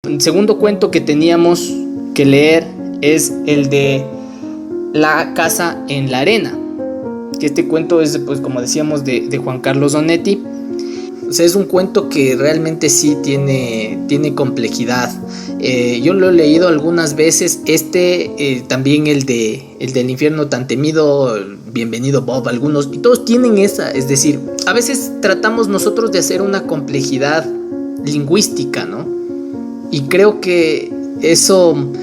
El segundo cuento que teníamos que leer es el de La casa en la arena, que este cuento es, pues, como decíamos, de Juan Carlos Onetti. O sea, es un cuento que realmente sí tiene complejidad. Yo lo he leído algunas veces. También el del infierno tan temido, Bienvenido Bob, algunos, y todos tienen esa. Es decir, a veces tratamos nosotros de hacer una complejidad lingüística, ¿no? Y creo que eso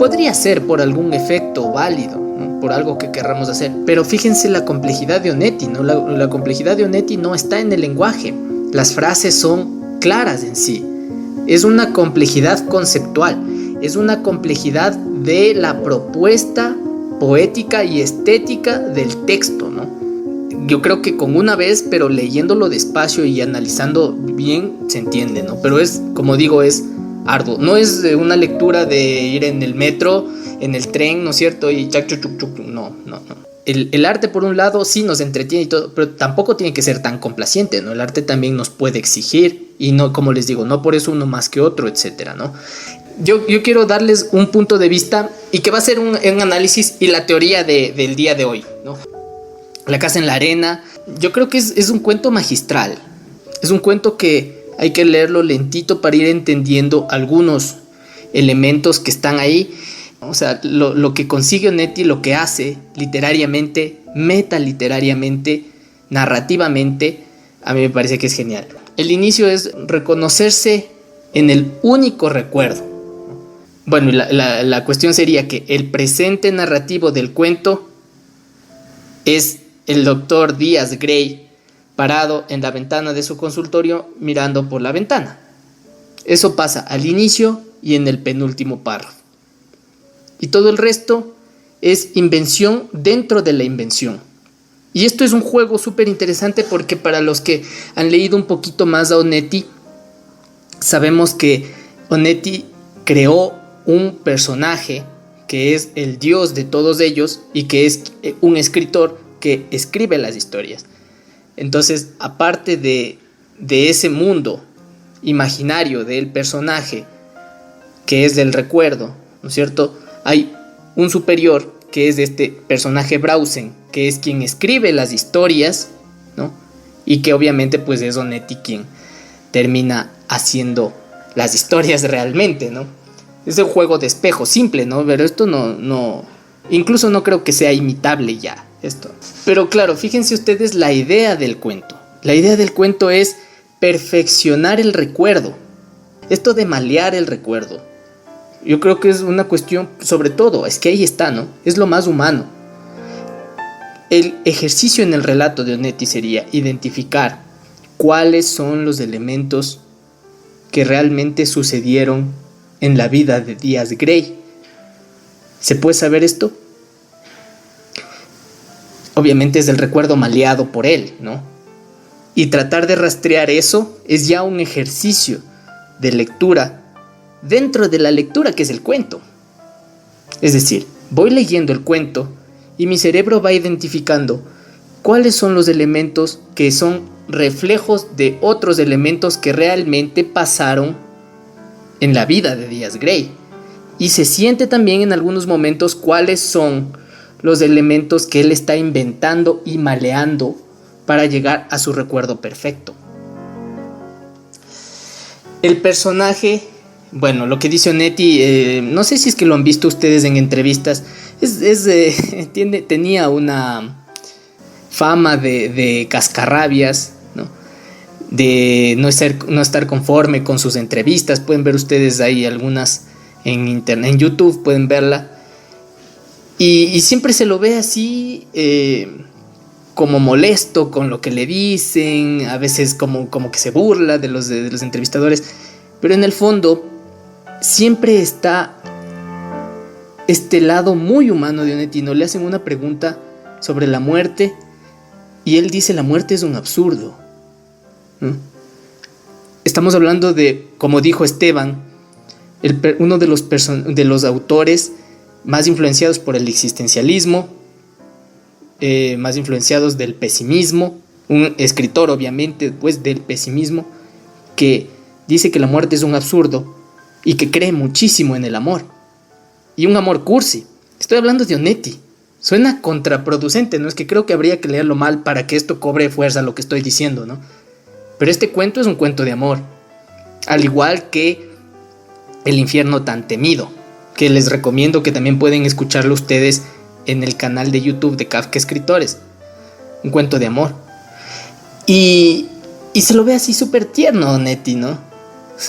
podría ser por algún efecto válido, ¿no? Por algo que querramos hacer. Pero fíjense la complejidad de Onetti, ¿no? La complejidad de Onetti no está en el lenguaje. Las frases son claras en sí. Es una complejidad conceptual. Es una complejidad de la propuesta poética y estética del texto, ¿no? Yo creo que con una vez, pero leyéndolo despacio y analizando bien, se entiende, ¿no? Pero es, como digo, es arduo. No es una lectura de ir en el metro, en el tren, ¿no es cierto? Y chac, chuc, chuc, chuc. No. El arte, por un lado, sí nos entretiene y todo, pero tampoco tiene que ser tan complaciente, ¿no? El arte también nos puede exigir y no, como les digo, no por eso uno más que otro, etcétera, ¿no? Yo quiero darles un punto de vista y que va a ser un análisis y la teoría del día de hoy, ¿no? La casa en la arena, yo creo que es un cuento magistral. Es un cuento que hay que leerlo lentito para ir entendiendo algunos elementos que están ahí. O sea, lo que consigue Onetti, lo que hace literariamente, metaliterariamente, narrativamente, a mí me parece que es genial. El inicio es reconocerse en el único recuerdo. Bueno, la cuestión sería que el presente narrativo del cuento es el doctor Díaz Grey parado en la ventana de su consultorio mirando por la ventana. Eso pasa al inicio y en el penúltimo párrafo. Y todo el resto es invención dentro de la invención. Y esto es un juego súper interesante porque para los que han leído un poquito más a Onetti, sabemos que Onetti creó un personaje que es el dios de todos ellos y que es un escritor que escribe las historias. Entonces, aparte de ese mundo imaginario del personaje, que es del recuerdo, ¿no es cierto?, hay un superior que es este personaje Brausen, que es quien escribe las historias, ¿no? Y que obviamente pues es Onetti quien termina haciendo las historias realmente, ¿no? Es un juego de espejo simple, ¿no? Pero esto no incluso no creo que sea imitable ya esto. Pero claro, fíjense ustedes la idea del cuento. La idea del cuento es perfeccionar el recuerdo. Esto de malear el recuerdo. Yo creo que es una cuestión, sobre todo, es que ahí está, ¿no? Es lo más humano. El ejercicio en el relato de Onetti sería identificar cuáles son los elementos que realmente sucedieron en la vida de Díaz Grey. ¿Se puede saber esto? Obviamente es del recuerdo maleado por él, ¿no? Y tratar de rastrear eso es ya un ejercicio de lectura dentro de la lectura que es el cuento. Es decir, voy leyendo el cuento y mi cerebro va identificando cuáles son los elementos que son reflejos de otros elementos que realmente pasaron en la vida de Díaz Grey. Y se siente también en algunos momentos cuáles son los elementos que él está inventando y maleando para llegar a su recuerdo perfecto. El personaje, bueno, lo que dice Onetti, no sé si es que lo han visto ustedes en entrevistas, tenía una fama de cascarrabias, ¿no? De no estar conforme con sus entrevistas. Pueden ver ustedes ahí algunas en internet, en YouTube pueden verla. Y siempre se lo ve así, como molesto con lo que le dicen, a veces como que se burla de los entrevistadores, pero en el fondo siempre está este lado muy humano de Onetti, ¿no? Le hacen una pregunta sobre la muerte y él dice: la muerte es un absurdo, ¿no? Estamos hablando de, como dijo Esteban, uno de los autores más influenciados por el existencialismo, más influenciados del pesimismo, un escritor obviamente pues del pesimismo, que dice que la muerte es un absurdo y que cree muchísimo en el amor. Y un amor cursi. Estoy hablando de Onetti. Suena contraproducente, ¿no? Es que creo que habría que leerlo mal para que esto cobre fuerza lo que estoy diciendo, ¿no? Pero este cuento es un cuento de amor. Al igual que El infierno tan temido, que les recomiendo que también pueden escucharlo ustedes en el canal de YouTube de Kafka Escritores. Un cuento de amor. Y se lo ve así súper tierno Onetti, ¿no?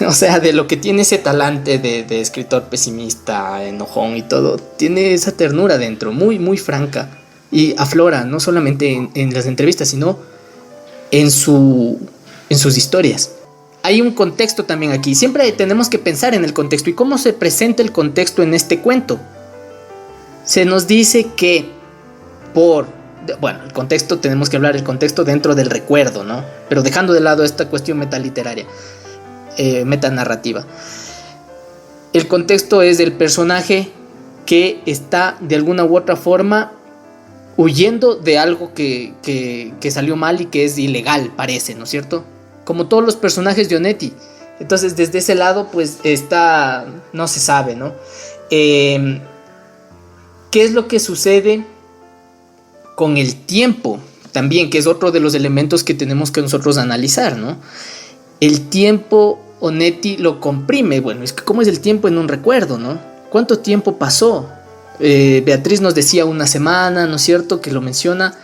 O sea, de lo que tiene ese talante de escritor pesimista, enojón y todo, tiene esa ternura dentro, muy, muy franca. Y aflora, no solamente en las entrevistas, sino en sus historias. Hay un contexto también aquí. Siempre tenemos que pensar en el contexto y cómo se presenta el contexto en este cuento. Se nos dice que el contexto, tenemos que hablar del contexto dentro del recuerdo, ¿no? Pero dejando de lado esta cuestión metaliteraria, metanarrativa. El contexto es del personaje que está de alguna u otra forma huyendo de algo que salió mal y que es ilegal, parece, ¿no es cierto? Como todos los personajes de Onetti. Entonces, desde ese lado, pues, no se sabe, ¿no? ¿Qué es lo que sucede con el tiempo? También, que es otro de los elementos que tenemos que nosotros analizar, ¿no? El tiempo, Onetti lo comprime. Bueno, es que ¿cómo es el tiempo en un recuerdo, no? ¿Cuánto tiempo pasó? Beatriz nos decía una semana, ¿no es cierto? Que lo menciona,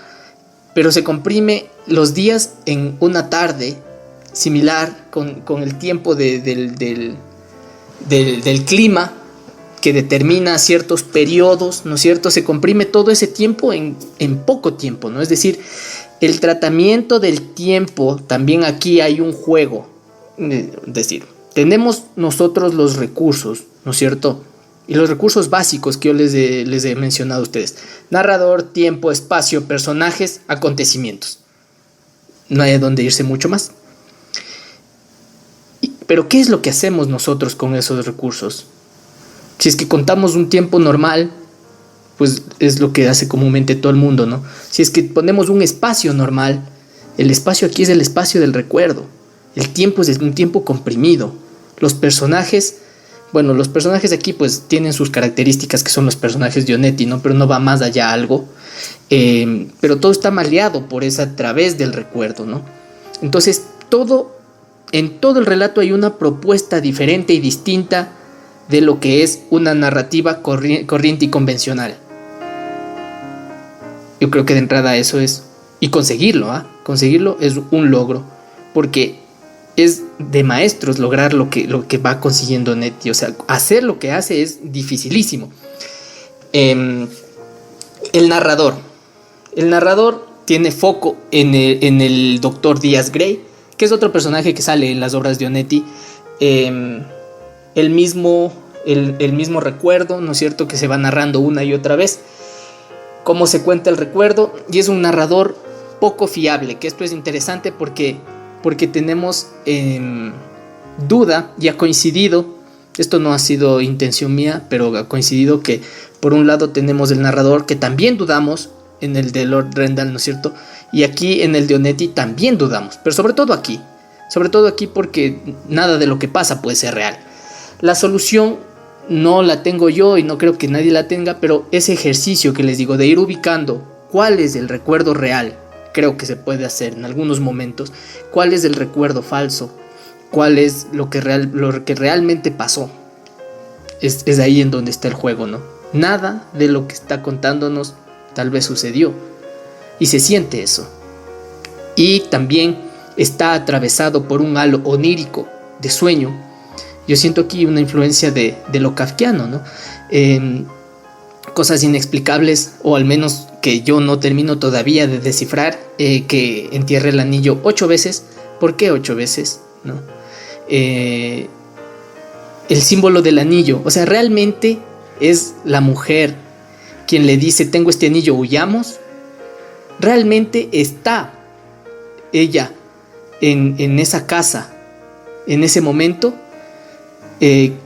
pero se comprime los días en una tarde, similar con el tiempo del clima que determina ciertos periodos, ¿no es cierto? Se comprime todo ese tiempo en poco tiempo, ¿no? Es decir, el tratamiento del tiempo, también aquí hay un juego. Es decir, tenemos nosotros los recursos, ¿no es cierto? Y los recursos básicos que yo les he mencionado a ustedes: narrador, tiempo, espacio, personajes, acontecimientos. No hay a dónde irse mucho más. Pero ¿qué es lo que hacemos nosotros con esos recursos? Si es que contamos un tiempo normal, pues es lo que hace comúnmente todo el mundo, ¿no? Si es que ponemos un espacio normal, el espacio aquí es el espacio del recuerdo. El tiempo es un tiempo comprimido. Los personajes aquí pues tienen sus características, que son los personajes de Onetti, ¿no? Pero no va más allá algo. Pero todo está maleado por esa a través del recuerdo, ¿no? Entonces, en todo el relato hay una propuesta diferente y distinta de lo que es una narrativa corriente y convencional. Yo creo que de entrada eso es, y conseguirlo es un logro, porque es de maestros lograr lo que va consiguiendo Onetti. O sea, hacer lo que hace es dificilísimo. El narrador tiene foco en el Dr. Díaz Grey, que es otro personaje que sale en las obras de Onetti. El mismo recuerdo, ¿no es cierto?, que se va narrando una y otra vez. Cómo se cuenta el recuerdo, y es un narrador poco fiable, que esto es interesante porque tenemos duda, y ha coincidido, esto no ha sido intención mía, pero ha coincidido que por un lado tenemos el narrador que también dudamos, en el de Lord Rendell, ¿no es cierto?, y aquí en el de Onetti también dudamos, pero sobre todo aquí porque nada de lo que pasa puede ser real. La solución no la tengo yo y no creo que nadie la tenga, pero ese ejercicio que les digo de ir ubicando cuál es el recuerdo real, creo que se puede hacer en algunos momentos. ¿Cuál es el recuerdo falso? ¿Cuál es lo que realmente pasó? Es ahí en donde está el juego, ¿no? Nada de lo que está contándonos tal vez sucedió, y se siente eso. Y también está atravesado por un halo onírico de sueño. Yo siento aquí una influencia de lo kafkiano, ¿no? Cosas inexplicables, o al menos que yo no termino todavía de descifrar, que entierre el anillo 8 veces. ¿Por qué 8 veces? ¿No? El símbolo del anillo, o sea, realmente es la mujer quien le dice: tengo este anillo, huyamos. Realmente está ella en esa casa en ese momento.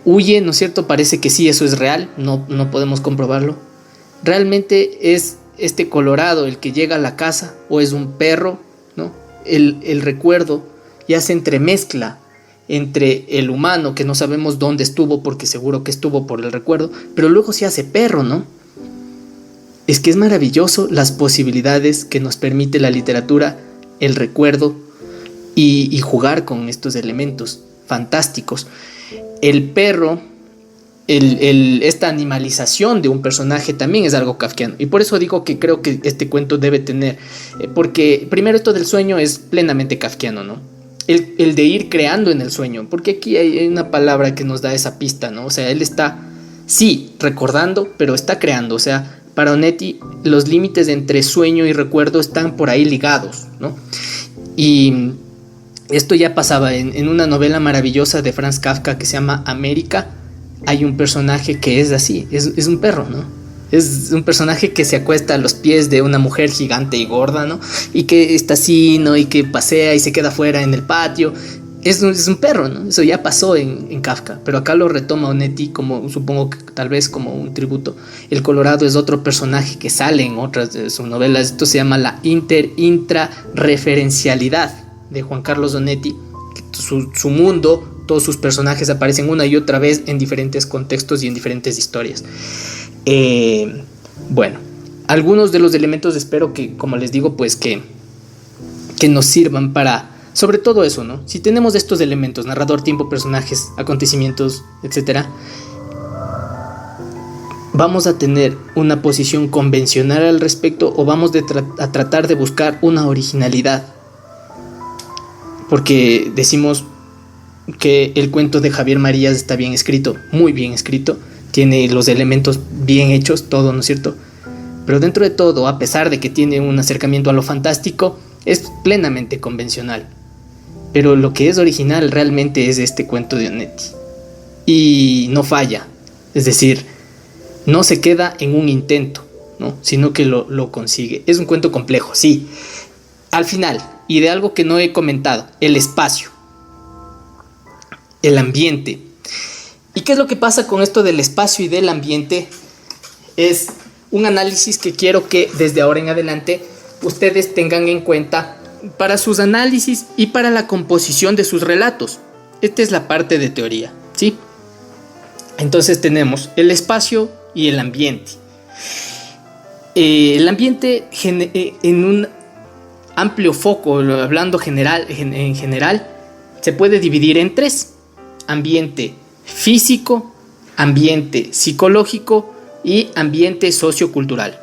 Huye, ¿no es cierto? Parece que sí, eso es real, no podemos comprobarlo. ¿Realmente es este Colorado el que llega a la casa, o es un perro, ¿no? El recuerdo ya se entremezcla entre el humano, que no sabemos dónde estuvo, porque seguro que estuvo por el recuerdo, pero luego se hace perro, ¿no? Es que es maravilloso las posibilidades que nos permite la literatura, el recuerdo y jugar con estos elementos fantásticos. El perro, esta animalización de un personaje también es algo kafkiano, y por eso digo que creo que este cuento debe tener, porque primero esto del sueño es plenamente kafkiano, ¿no? El de ir creando en el sueño, porque aquí hay una palabra que nos da esa pista, ¿no? O sea, él está, sí, recordando, pero está creando. O sea, para Onetti los límites entre sueño y recuerdo están por ahí ligados, ¿no? Y esto ya pasaba en una novela maravillosa de Franz Kafka que se llama América. Hay un personaje que es así, es un perro, ¿no? Es un personaje que se acuesta a los pies de una mujer gigante y gorda, ¿no? Y que está así, ¿no? Y que pasea y se queda afuera en el patio. Es un perro, ¿no? Eso ya pasó en Kafka, pero acá lo retoma Onetti como, supongo que tal vez como un tributo. El Colorado es otro personaje que sale en otras de sus novelas. Esto se llama la intrarreferencialidad de Juan Carlos Onetti. Su mundo, todos sus personajes aparecen una y otra vez en diferentes contextos y en diferentes historias. Bueno, algunos de los elementos espero que, como les digo, pues que nos sirvan para, sobre todo eso, ¿no? Si tenemos estos elementos, narrador, tiempo, personajes, acontecimientos, etcétera, vamos a tener una posición convencional al respecto, o vamos a tratar de buscar una originalidad, porque decimos que el cuento de Javier Marías está bien escrito, muy bien escrito, tiene los elementos bien hechos, todo, ¿no es cierto? Pero dentro de todo, a pesar de que tiene un acercamiento a lo fantástico, es plenamente convencional. Pero lo que es original realmente es este cuento de Onetti. Y no falla, es decir, no se queda en un intento, ¿no? Sino que lo consigue. Es un cuento complejo, sí. Al final, y de algo que no he comentado, el espacio, el ambiente. ¿Y qué es lo que pasa con esto del espacio y del ambiente? Es un análisis que quiero que desde ahora en adelante ustedes tengan en cuenta para sus análisis y para la composición de sus relatos. Esta es la parte de teoría, ¿sí? Entonces tenemos el espacio y el ambiente. El ambiente en un amplio foco, hablando en general, se puede dividir en tres: ambiente físico, ambiente psicológico y ambiente sociocultural.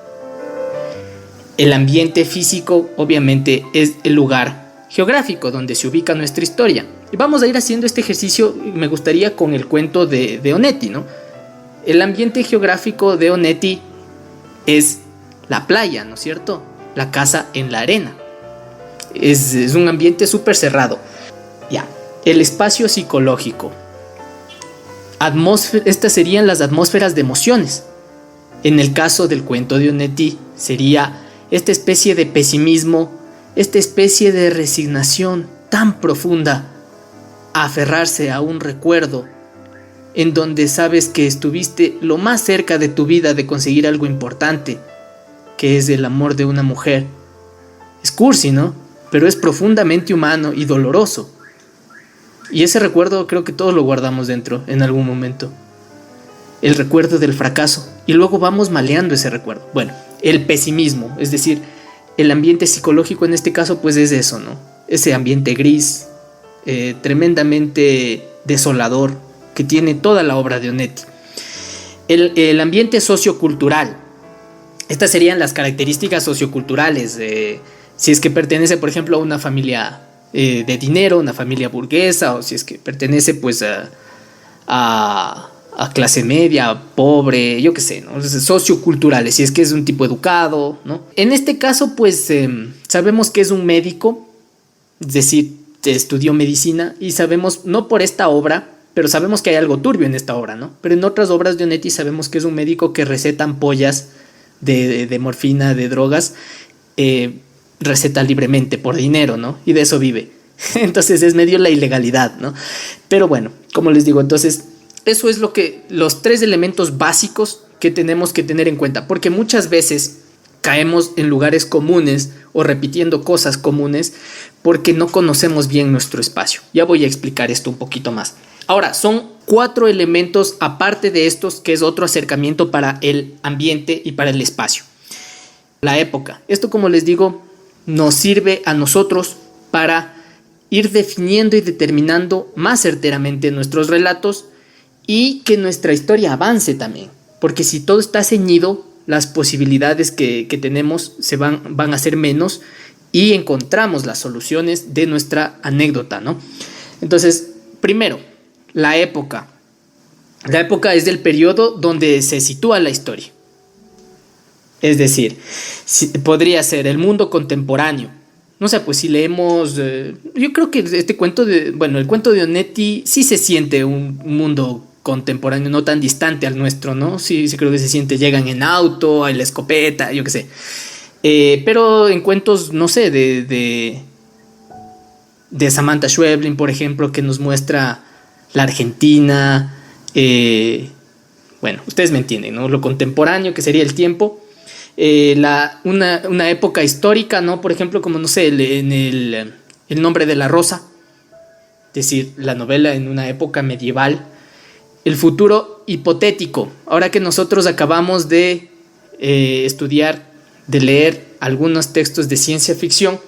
El ambiente físico obviamente es el lugar geográfico donde se ubica nuestra historia. Y vamos a ir haciendo este ejercicio, me gustaría, con el cuento de Onetti, ¿no? El ambiente geográfico de Onetti es la playa, ¿no es cierto? La casa en la arena. Es un ambiente súper cerrado. Ya, el espacio psicológico. Estas serían las atmósferas de emociones. En el caso del cuento de Onetti sería esta especie de pesimismo, esta especie de resignación tan profunda a aferrarse a un recuerdo en donde sabes que estuviste lo más cerca de tu vida de conseguir algo importante, que es el amor de una mujer. Es cursi, ¿no? Pero es profundamente humano y doloroso. Y ese recuerdo creo que todos lo guardamos dentro en algún momento. El recuerdo del fracaso. Y luego vamos maleando ese recuerdo. Bueno, el pesimismo, es decir, el ambiente psicológico en este caso pues es eso, ¿no? Ese ambiente gris, tremendamente desolador, que tiene toda la obra de Onetti. El ambiente sociocultural. Estas serían las características socioculturales. Si es que pertenece, por ejemplo, a una familia de dinero, una familia burguesa, o si es que pertenece pues a clase media, pobre, yo qué sé, ¿no? Socioculturales, si es que es un tipo educado, ¿no? En este caso, pues sabemos que es un médico, es decir, estudió medicina, y sabemos, no por esta obra, pero sabemos que hay algo turbio en esta obra, ¿no? Pero en otras obras de Onetti sabemos que es un médico que receta ampollas de morfina, de drogas, receta libremente por dinero, ¿no? Y de eso vive. Entonces es medio la ilegalidad, ¿no? Pero bueno, como les digo, entonces eso es los tres elementos básicos que tenemos que tener en cuenta, porque muchas veces caemos en lugares comunes o repitiendo cosas comunes porque no conocemos bien nuestro espacio. Ya voy a explicar esto un poquito más. Ahora, son 4 elementos aparte de estos, que es otro acercamiento para el ambiente y para el espacio. La época. Esto, como les digo, nos sirve a nosotros para ir definiendo y determinando más certeramente nuestros relatos y que nuestra historia avance también. Porque si todo está ceñido, las posibilidades que tenemos van a ser menos y encontramos las soluciones de nuestra anécdota, ¿no? Entonces, primero, la época. La época es el periodo donde se sitúa la historia. Es decir, podría ser el mundo contemporáneo. No sé, pues si leemos... yo creo que este cuento el cuento de Onetti sí se siente un mundo contemporáneo, no tan distante al nuestro, ¿no? Sí creo que se siente, llegan en auto, hay la escopeta, yo qué sé. Pero en cuentos, no sé, de Samantha Schweblin, por ejemplo, que nos muestra la Argentina, bueno, ustedes me entienden, ¿no? Lo contemporáneo, que sería el tiempo, una época histórica, ¿no? Por ejemplo, como, no sé, en El nombre de la rosa, es decir, la novela en una época medieval. El futuro hipotético, ahora que nosotros acabamos de estudiar, de leer algunos textos de ciencia ficción,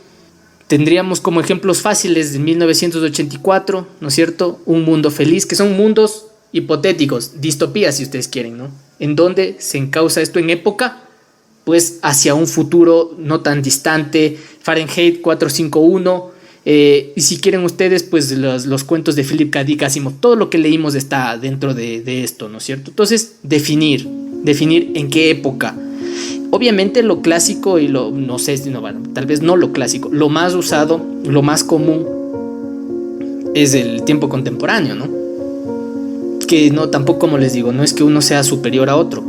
tendríamos como ejemplos fáciles de 1984, ¿no es cierto? Un mundo feliz, que son mundos hipotéticos, distopías si ustedes quieren, ¿no? En donde se encausa esto en época, pues hacia un futuro no tan distante. Fahrenheit 451, y si quieren ustedes, pues los cuentos de Philip K. Dick Asimov, todo lo que leímos está dentro de esto, ¿no es cierto? Entonces, definir en qué época. Obviamente lo clásico y no sé, tal vez no lo clásico, lo más usado, lo más común es el tiempo contemporáneo, ¿no? Que no, tampoco, como les digo, no es que uno sea superior a otro,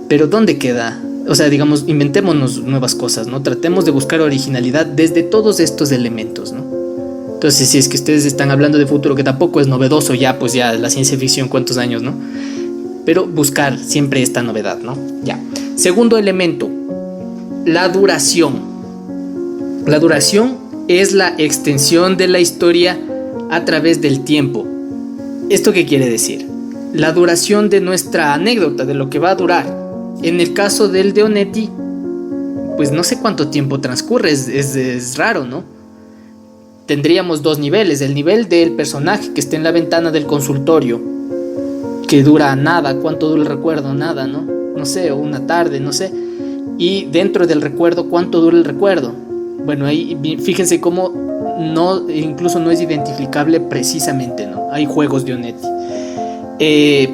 pero ¿dónde queda? O sea, digamos, inventémonos nuevas cosas, ¿no? Tratemos de buscar originalidad desde todos estos elementos, ¿no? Entonces, si es que ustedes están hablando de futuro, que tampoco es novedoso ya, pues ya la ciencia ficción, ¿cuántos años, no? Pero buscar siempre esta novedad, ¿no? Ya. Segundo elemento, la duración. La duración es la extensión de la historia a través del tiempo. ¿Esto qué quiere decir? La duración de nuestra anécdota, de lo que va a durar. En el caso del de Onetti, pues no sé cuánto tiempo transcurre, es raro, ¿no? Tendríamos 2 niveles, el nivel del personaje que está en la ventana del consultorio, que dura nada, ¿cuánto dura el recuerdo? Nada, ¿no? No sé, o una tarde, no sé. Y dentro del recuerdo, ¿cuánto dura el recuerdo? Bueno, ahí fíjense cómo incluso no es identificable precisamente, ¿no? Hay juegos de Onetti.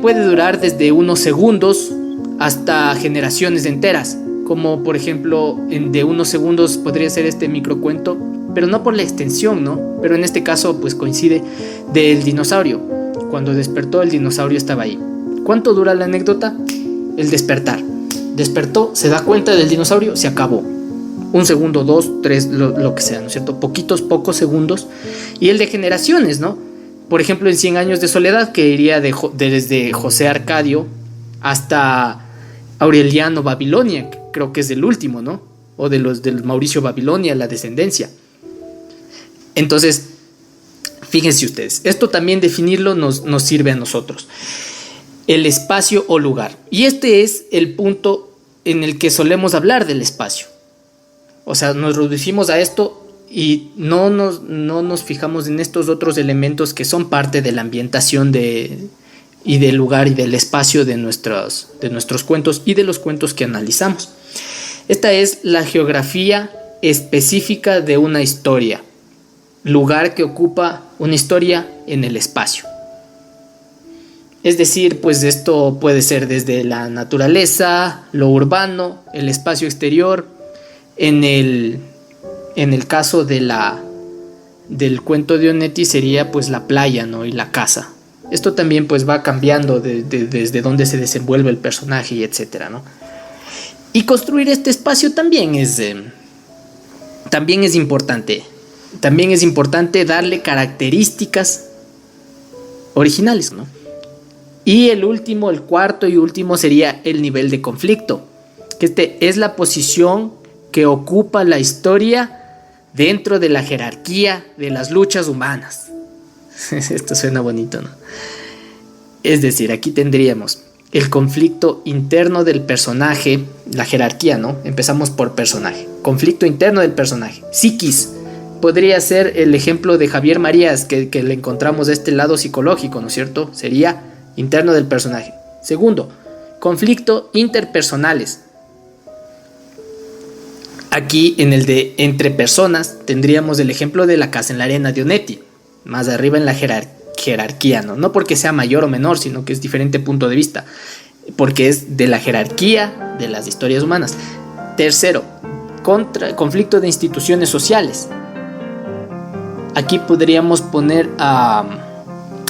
Puede durar desde unos segundos hasta generaciones enteras, como por ejemplo de unos segundos podría ser este microcuento, pero no por la extensión, ¿no? Pero en este caso pues coincide del dinosaurio. Cuando despertó, el dinosaurio estaba ahí. ¿Cuánto dura la anécdota? El despertar. Despertó, se da cuenta del dinosaurio, se acabó. 1 segundo, 2, 3, lo que sea, ¿no es cierto? Pocos segundos. Y el de generaciones, ¿no? Por ejemplo, en 100 años de soledad, que iría desde José Arcadio hasta Aureliano Babilonia, que creo que es el último, ¿no? O del Mauricio Babilonia, la descendencia. Entonces, fíjense ustedes, esto también definirlo nos sirve a nosotros. El espacio o lugar. Y este es el punto en el que solemos hablar del espacio. O sea, nos reducimos a esto y no nos fijamos en estos otros elementos que son parte de la ambientación y del lugar y del espacio de nuestros cuentos y de los cuentos que analizamos. Esta es la geografía específica de una historia. Lugar que ocupa una historia en el espacio. Es decir, pues esto puede ser desde la naturaleza, lo urbano, el espacio exterior. En el caso del cuento de Onetti sería pues la playa, ¿no? Y la casa. Esto también pues va cambiando desde dónde se desenvuelve el personaje y etcétera, ¿no? Y construir este espacio también es importante. También es importante darle características originales, ¿no? Y el cuarto y último sería el nivel de conflicto. que es la posición que ocupa la historia dentro de la jerarquía de las luchas humanas. Esto suena bonito, ¿no? Es decir, aquí tendríamos el conflicto interno del personaje, la jerarquía, ¿no? Empezamos por personaje. Conflicto interno del personaje. Psiquis. Podría ser el ejemplo de Javier Marías, que le encontramos de este lado psicológico, ¿no es cierto? Sería interno del personaje. Segundo, conflicto interpersonales. Aquí en el de entre personas tendríamos el ejemplo de La casa en la arena de Onetti, más arriba en la jerarquía, ¿no? No porque sea mayor o menor, sino que es diferente punto de vista, porque es de la jerarquía de las historias humanas. Tercero, conflicto de instituciones sociales. Aquí podríamos poner a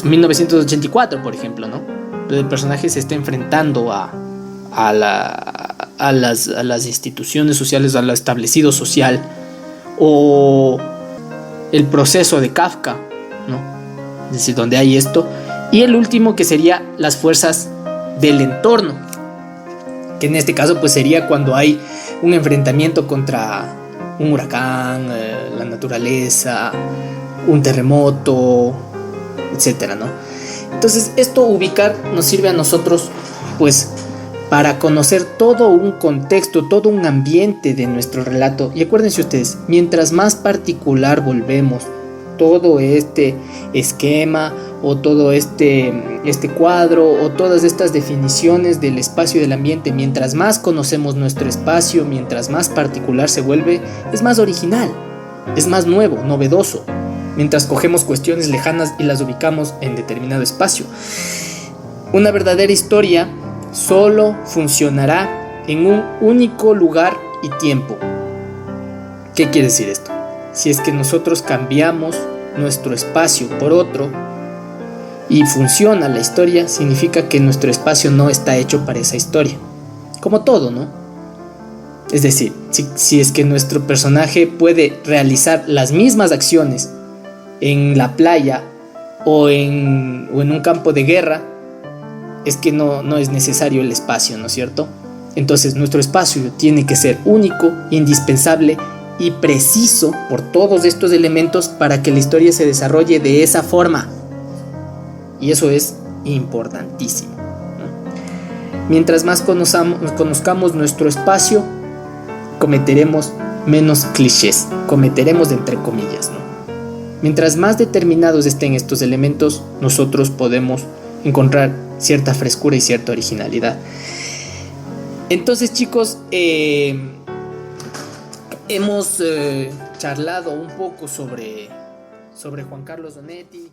1984, por ejemplo, ¿no? El personaje se está enfrentando a las instituciones sociales, a lo establecido social, o el proceso de Kafka, ¿no? Es decir, donde hay esto. Y el último, que sería las fuerzas del entorno, que en este caso pues sería cuando hay un enfrentamiento contra un huracán, la naturaleza, un terremoto, etcétera, ¿no? Entonces esto ubicar nos sirve a nosotros pues para conocer todo un contexto, todo un ambiente de nuestro relato. Y acuérdense ustedes, mientras más particular volvemos todo este esquema o todo este cuadro o todas estas definiciones del espacio y del ambiente, mientras más conocemos nuestro espacio, mientras más particular se vuelve, es más original, es más nuevo, novedoso, mientras cogemos cuestiones lejanas y las ubicamos en determinado espacio. Una verdadera historia solo funcionará en un único lugar y tiempo. ¿Qué quiere decir esto? Si es que nosotros cambiamos nuestro espacio por otro y funciona la historia, significa que nuestro espacio no está hecho para esa historia. Como todo, ¿no? Es decir, si es que nuestro personaje puede realizar las mismas acciones en la playa o en un campo de guerra, es que no es necesario el espacio, ¿no es cierto? Entonces nuestro espacio tiene que ser único, indispensable y preciso por todos estos elementos para que la historia se desarrolle de esa forma. Y eso es importantísimo, ¿no? Mientras más conozcamos nuestro espacio, cometeremos menos clichés, cometeremos entre comillas, ¿no? Mientras más determinados estén estos elementos, nosotros podemos encontrar cierta frescura y cierta originalidad. Entonces, chicos, hemos charlado un poco sobre Juan Carlos Onetti.